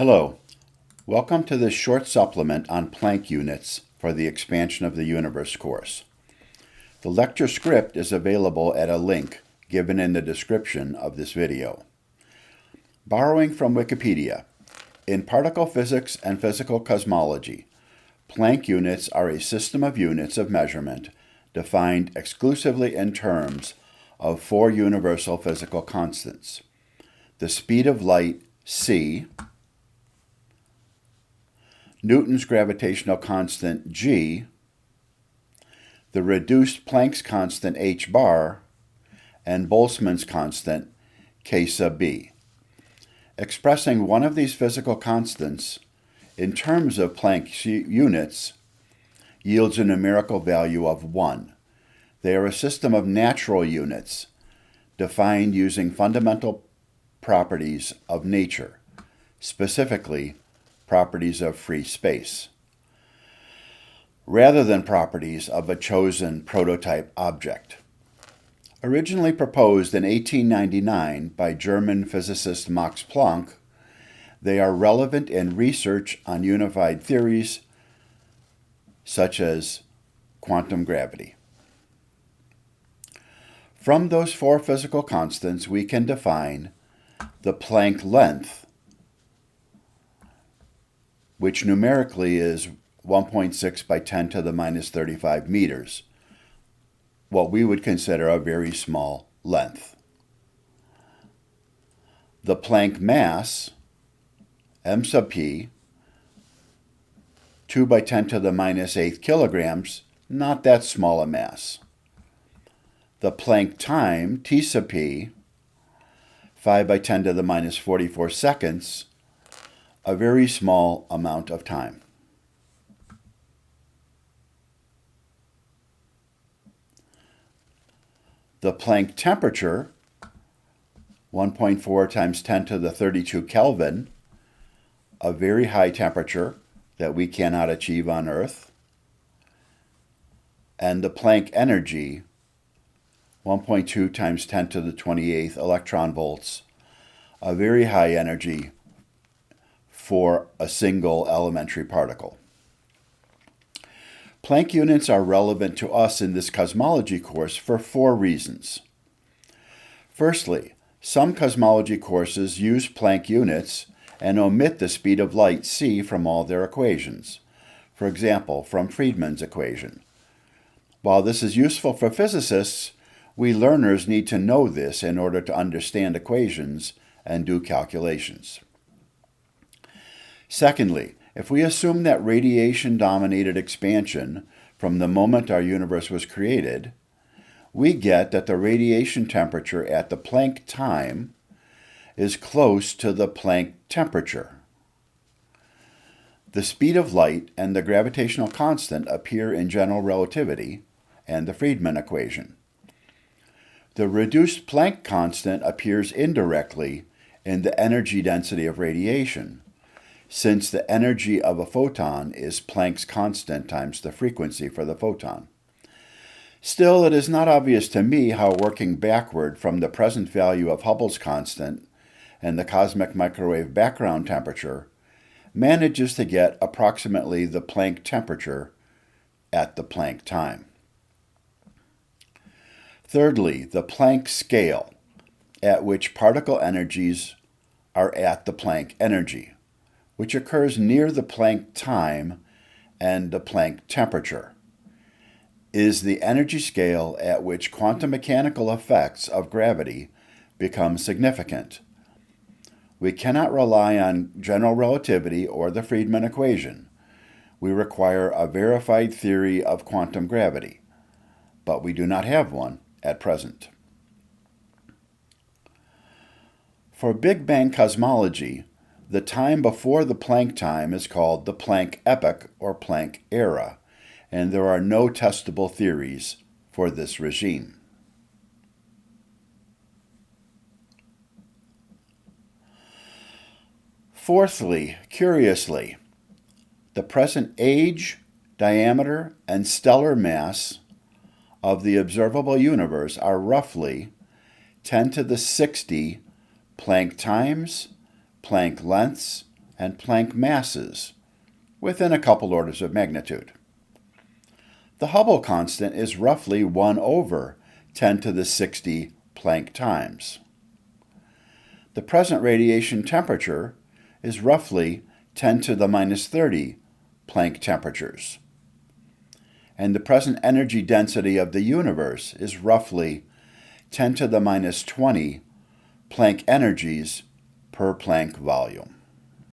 Hello, welcome to this short supplement on Planck units for the Expansion of the Universe course. The lecture script is available at a link given in the description of this video. Borrowing from Wikipedia, in particle physics and physical cosmology, Planck units are a system of units of measurement defined exclusively in terms of four universal physical constants: the speed of light, c, Newton's gravitational constant, g, the reduced Planck's constant, h bar, and Boltzmann's constant, k sub b. Expressing one of these physical constants in terms of Planck's units yields a numerical value of 1. They are a system of natural units defined using fundamental properties of nature, specifically properties of free space, rather than properties of a chosen prototype object. Originally proposed in 1899 by German physicist Max Planck, they are relevant in research on unified theories such as quantum gravity. From those four physical constants, we can define the Planck length, which numerically is 1.6 by 10 to the minus 35 meters, what we would consider a very small length. The Planck mass, m sub p, 2 by 10 to the minus 8 kilograms, not that small a mass. The Planck time, t sub p, 5 by 10 to the minus 44 seconds, a very small amount of time. The Planck temperature, 1.4 times 10 to the 32 Kelvin, a very high temperature that we cannot achieve on Earth. And the Planck energy, 1.2 times 10 to the 28th electron volts, a very high energy for a single elementary particle. Planck units are relevant to us in this cosmology course for four reasons. Firstly, some cosmology courses use Planck units and omit the speed of light, c, from all their equations, for example, from Friedmann's equation. While this is useful for physicists, we learners need to know this in order to understand equations and do calculations. Secondly, if we assume that radiation dominated expansion from the moment our universe was created, we get that the radiation temperature at the Planck time is close to the Planck temperature. The speed of light and the gravitational constant appear in general relativity and the Friedmann equation. The reduced Planck constant appears indirectly in the energy density of radiation, since the energy of a photon is Planck's constant times the frequency for the photon. Still, it is not obvious to me how working backward from the present value of Hubble's constant and the cosmic microwave background temperature manages to get approximately the Planck temperature at the Planck time. Thirdly, the Planck scale, at which particle energies are at the Planck energy, which occurs near the Planck time and the Planck temperature, is the energy scale at which quantum mechanical effects of gravity become significant. We cannot rely on general relativity or the Friedmann equation. We require a verified theory of quantum gravity, but we do not have one at present. For Big Bang cosmology, the time before the Planck time is called the Planck epoch or Planck era, and there are no testable theories for this regime. Fourthly, curiously, the present age, diameter, and stellar mass of the observable universe are roughly 10 to the 60 Planck times, Planck lengths, and Planck masses, within a couple orders of magnitude. The Hubble constant is roughly 1 over 10 to the 60 Planck times. The present radiation temperature is roughly 10 to the minus 30 Planck temperatures. And the present energy density of the universe is roughly 10 to the minus 20 Planck energies per Planck volume.